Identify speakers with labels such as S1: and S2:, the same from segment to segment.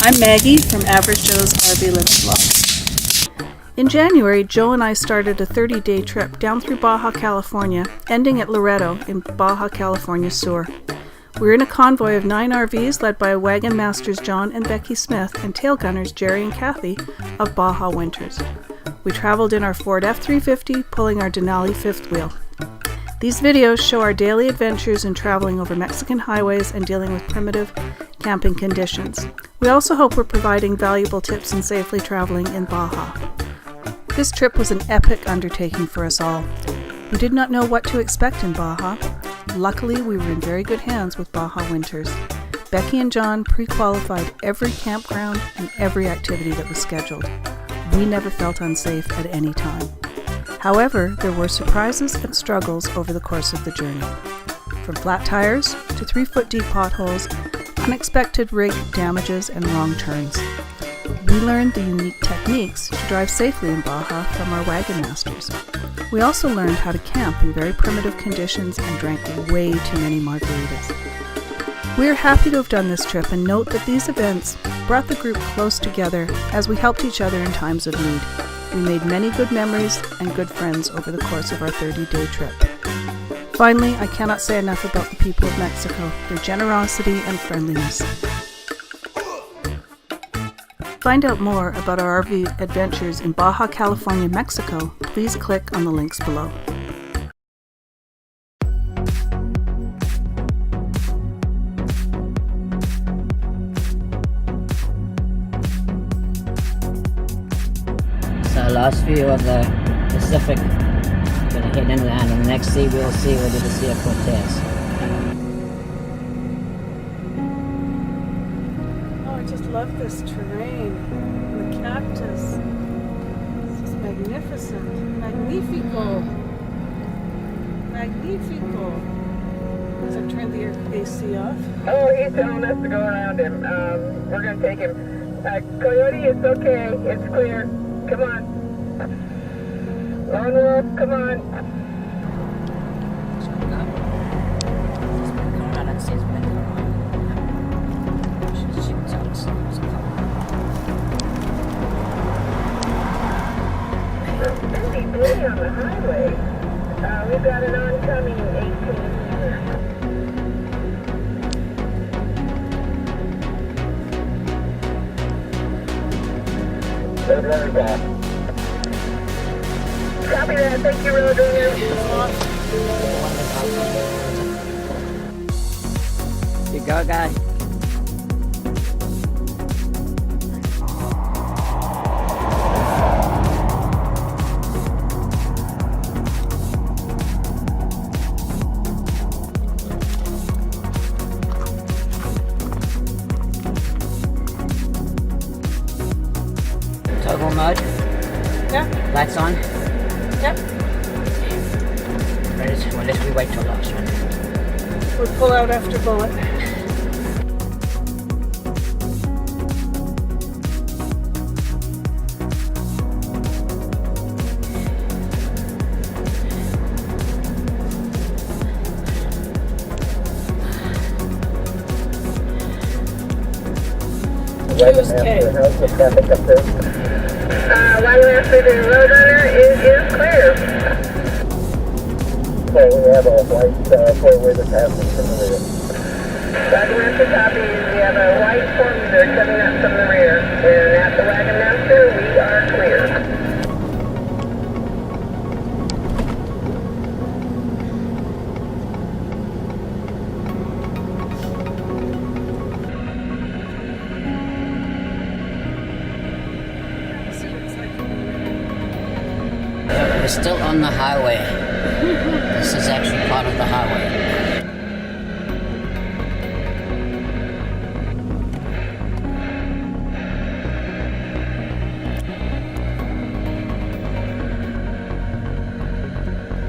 S1: I'm Maggie from Average Joe's RV Living Vlog. In January, Joe and I started a 30-day trip down through Baja California, ending at Loreto in Baja California Sur. We were in a convoy of 9 RVs led by wagon masters John and Becky Smith and tail gunners Jerry and Kathy of Baja Winters. We traveled in our Ford F-350, pulling our Denali fifth wheel. These videos show our daily adventures in traveling over Mexican highways and dealing with primitive camping conditions. We also hope we're providing valuable tips in safely traveling in Baja. This trip was an epic undertaking for us all. We did not know what to expect in Baja. Luckily, we were in very good hands with Baja Winters. Becky and John pre-qualified every campground and every activity that was scheduled. We never felt unsafe at any time. However, there were surprises and struggles over the course of the journey. From flat tires to 3-foot deep potholes, unexpected rig damages and wrong turns. We learned the unique techniques to drive safely in Baja from our wagon masters. We also learned how to camp in very primitive conditions and drank way too many margaritas. We are happy to have done this trip and note that these events brought the group close together as we helped each other in times of need. We made many good memories and good friends over the course of our 30-day trip. Finally, I cannot say enough about the people of Mexico, their generosity and friendliness. Find out more about our RV adventures in Baja California, Mexico, please click on the links below.
S2: So last view of the Pacific, gonna hit inland, and the next sea we'll see will be the Sea of Cortez.
S1: Oh, I just love this terrain. The cactus. It's just magnificent. Magnifico. Magnifico. As I turn the AC off.
S3: Oh, he's telling us to go around him. We're going to take him. Coyote, it's okay. It's clear. Come on. Lone Wolf, come on. Pretty busy on the highway. We've got an oncoming 18-wheeler. Copy that. Thank you, Roadrunner.
S2: You go, guy. Toggle mode.
S1: Yeah.
S2: Lights on.
S1: Yep.
S2: Well, let's we wait till last one.
S1: We'll pull out after bullet.
S3: Wagon Master to Roadrunner is clear.
S4: Okay, we have a white four-wheeler passing from the rear.
S3: Wagon Master copies. We have a white four-wheeler coming up from the rear. And at the Wagon Master, we are clear.
S2: We're still on the highway. This is actually part of the highway.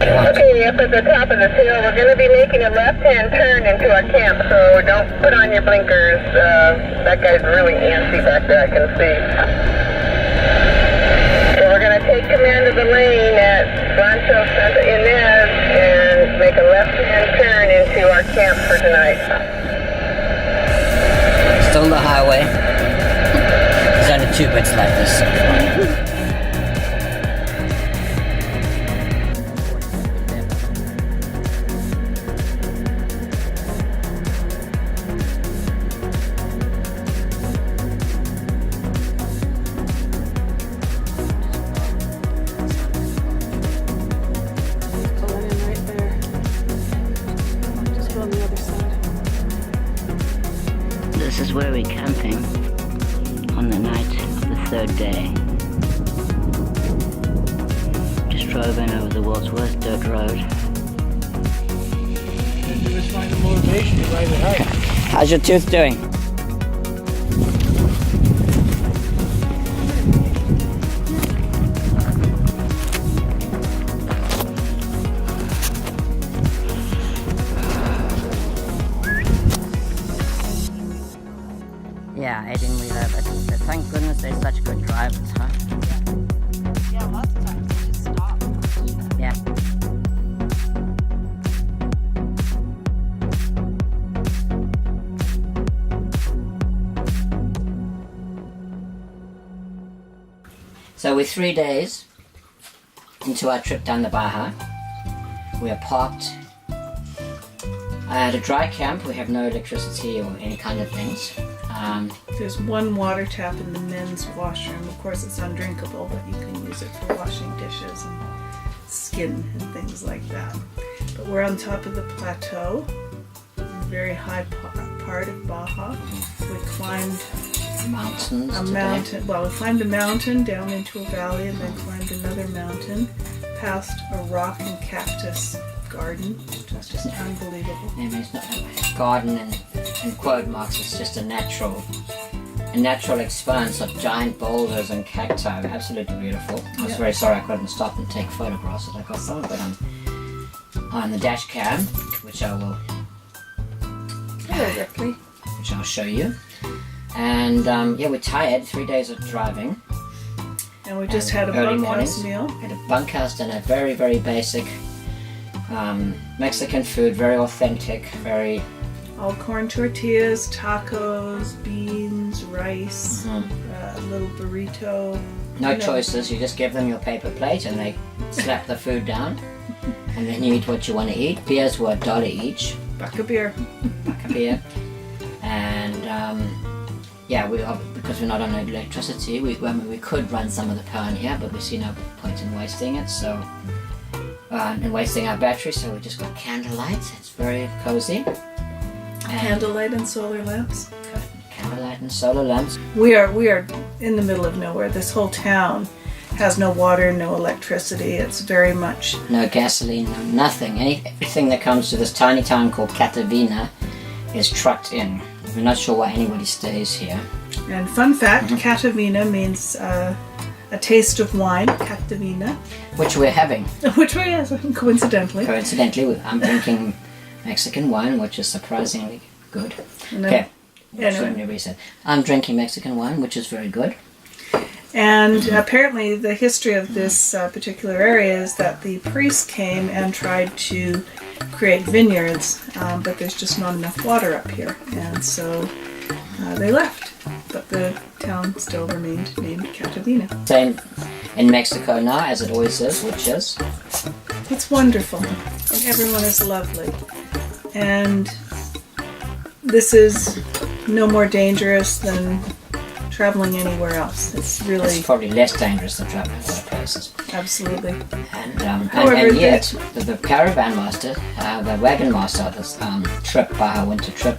S3: Okay, up at the top of this hill, we're going to be making a left-hand turn into our camp, so don't put on your blinkers. That guy's really antsy back there, I can see. So we're going to take command of the lane at Rancho Santa Inez and make a left-hand turn into our camp for tonight.
S2: Still the highway. is where we're camping on the night of the third day. Just drove in over the world's worst dirt road.
S5: You just find the motivation to ride it out.
S2: How's your tooth doing? Yeah, 18 we love it. But thank goodness they're such good drivers, huh?
S1: Yeah, lots of times they just stop.
S2: Yeah. So we're 3 days into our trip down the Baja. We are parked at a dry camp. We have no electricity or any kind of things.
S1: There's one water tap in the men's washroom. Of course, it's undrinkable, but you can use it for washing dishes and skin and things like that. But we're on top of the plateau, a very high part of Baja. We climbed
S2: Mountains
S1: a
S2: today.
S1: mountain. Well, we climbed a mountain down into a valley and then climbed another mountain past a rock and cactus garden, which was just unbelievable.
S2: I mean, it's not a garden in quote marks. It's just a natural expanse of giant boulders and cacti. Absolutely beautiful. I was
S1: Yeah.
S2: very sorry I couldn't stop and take photographs. I got some of it on the dash cam, which I will
S1: Hello, Ripley.
S2: which I'll show you. And yeah, we're tired. 3 days of driving.
S1: And we just had a
S2: Early
S1: bunkhouse
S2: mornings.
S1: meal.
S2: Had a bunkhouse dinner. Very, very basic Mexican food. Very authentic. Very
S1: All corn tortillas, tacos, beans, rice, a little burrito.
S2: no
S1: You know,
S2: choices. You just give them your paper plate and they slap the food down. And then you eat what you want to eat. Beers were $1 each.
S1: Buck of beer.
S2: Like a beer. And yeah, because we're not on electricity, we could run some of the power in here, but we see no point in wasting it. So and wasting our battery, so we just got candlelight. It's very cozy. And
S1: Candlelight and solar lamps.
S2: candlelight and solar lamps.
S1: We are in the middle of nowhere. This whole town has no water, no electricity. It's very much
S2: No gasoline, no nothing. Everything that comes to this tiny town called Cataviña is trucked in. We're not sure why anybody stays here.
S1: And fun fact, Cataviña means a taste of wine, Cataviña,
S2: Which we're having.
S1: which we coincidentally.
S2: Coincidentally, I'm drinking Mexican wine, which is surprisingly good.
S1: And
S2: Okay.
S1: then-
S2: So let me reset. I'm drinking Mexican wine, which is very good.
S1: And apparently the history of this particular area is that the priests came and tried to create vineyards, but there's just not enough water up here. And so they left. But the town still remained named Cataviña.
S2: Same in Mexico now, as it always is, which is
S1: It's wonderful. And everyone is lovely. And this is no more dangerous than traveling anywhere else. It's really,
S2: it's probably less dangerous than traveling to other places.
S1: absolutely.
S2: And yet, the caravan master, the wagon master of this trip, Baja winter trip,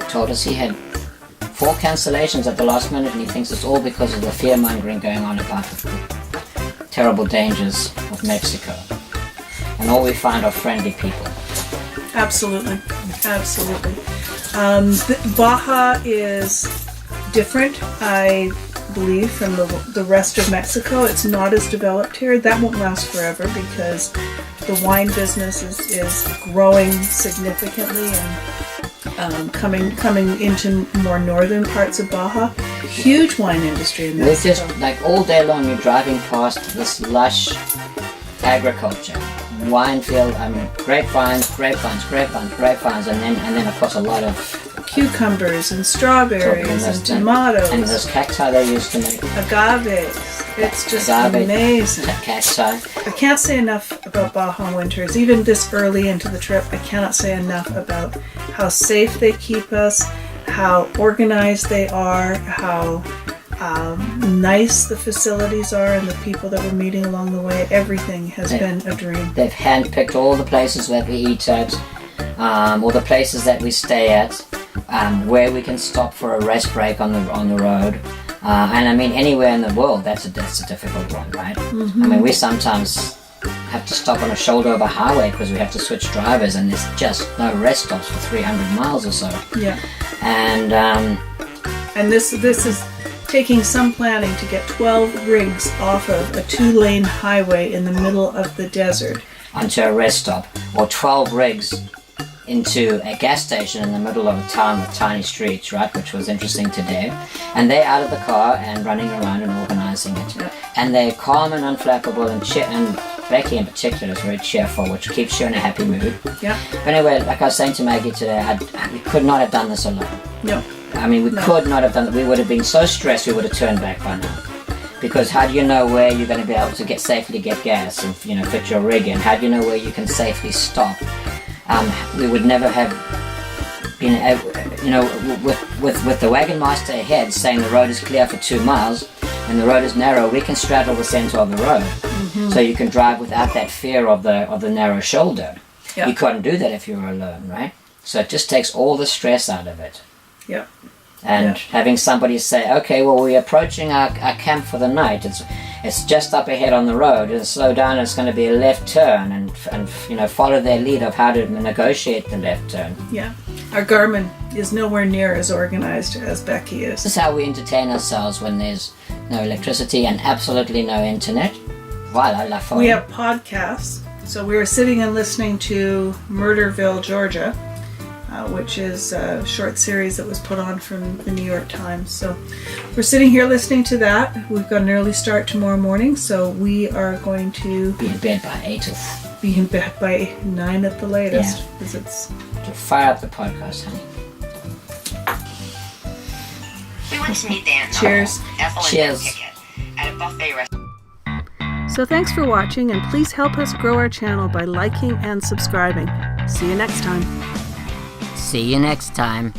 S2: told us he had 4 cancellations at the last minute, and he thinks it's all because of the fear-mongering going on about the terrible dangers of Mexico. And all we find are friendly people.
S1: Absolutely. Absolutely. Baja is different, I believe, from the rest of Mexico. It's not as developed here. That won't last forever because the wine business is growing significantly and coming into more northern parts of Baja. Huge wine industry in
S2: We're
S1: Mexico.
S2: just, like, all day long you're driving past this lush agriculture. Wine field, I mean, grapevines, and then of course a lot of
S1: Cucumbers and strawberries and tomatoes.
S2: And those cacti they used to make
S1: Agaves. It's just
S2: agave
S1: amazing.
S2: cacti.
S1: I can't say enough about Baja winters. Even this early into the trip, I cannot say enough about how safe they keep us, how organized they are, how nice the facilities are, and the people that we're meeting along the way. Everything has been a dream.
S2: They've handpicked all the places that we eat at, all the places that we stay at. where we can stop for a rest break on the road. And I mean, anywhere in the world, that's a difficult one, right? I mean, we sometimes have to stop on a shoulder of a highway because we have to switch drivers, and there's just no rest stops for 300 miles or so.
S1: Yeah.
S2: And
S1: this is taking some planning to get 12 rigs off of a 2-lane highway in the middle of the desert
S2: onto a rest stop, or 12 rigs into a gas station in the middle of a town with tiny streets, right, which was interesting today. And they're out of the car and running around and organizing it.
S1: Yeah.
S2: And they're calm and unflappable, and Becky in particular is very cheerful, which keeps you in a happy mood.
S1: Yeah.
S2: But anyway, like I was saying to Maggie today, we could not have done this alone.
S1: No.
S2: I mean, we could not have done it. We would have been so stressed we would have turned back by now. Because how do you know where you're going to be able to safely get gas and fit your rig in? How do you know where you can safely stop? We would never have been able, with the wagon master ahead saying the road is clear for 2 miles and the road is narrow, we can straddle the center of the road. So you can drive without that fear of the narrow shoulder.
S1: Yeah.
S2: You couldn't do that if you were alone, right? So it just takes all the stress out of it.
S1: Yeah.
S2: And having somebody say, okay, well, we're approaching our camp for the night. It's just up ahead on the road. And slow down. It's going to be a left turn, and follow their lead of how to negotiate the left turn.
S1: Yeah. Our Garmin is nowhere near as organized as Becky is.
S2: This is how we entertain ourselves when there's no electricity and absolutely no internet. Voila, la phone.
S1: We have podcasts. So we were sitting and listening to Murderville, Georgia, which is a short series that was put on from the New York Times. So we're sitting here listening to that. We've got an early start tomorrow morning, so we are going to
S2: be in bed by 8 or...
S1: Be in bed by 9 at the latest.
S2: Yeah.
S1: Because it's...
S2: To fire up the podcast, honey.
S6: We went to meet the aunt.
S1: Cheers.
S6: Ethel and
S2: Cheers.
S6: Ticket at a buffet restaurant.
S1: So thanks for watching, and please help us grow our channel by liking and subscribing. See you next time.
S2: See you next time.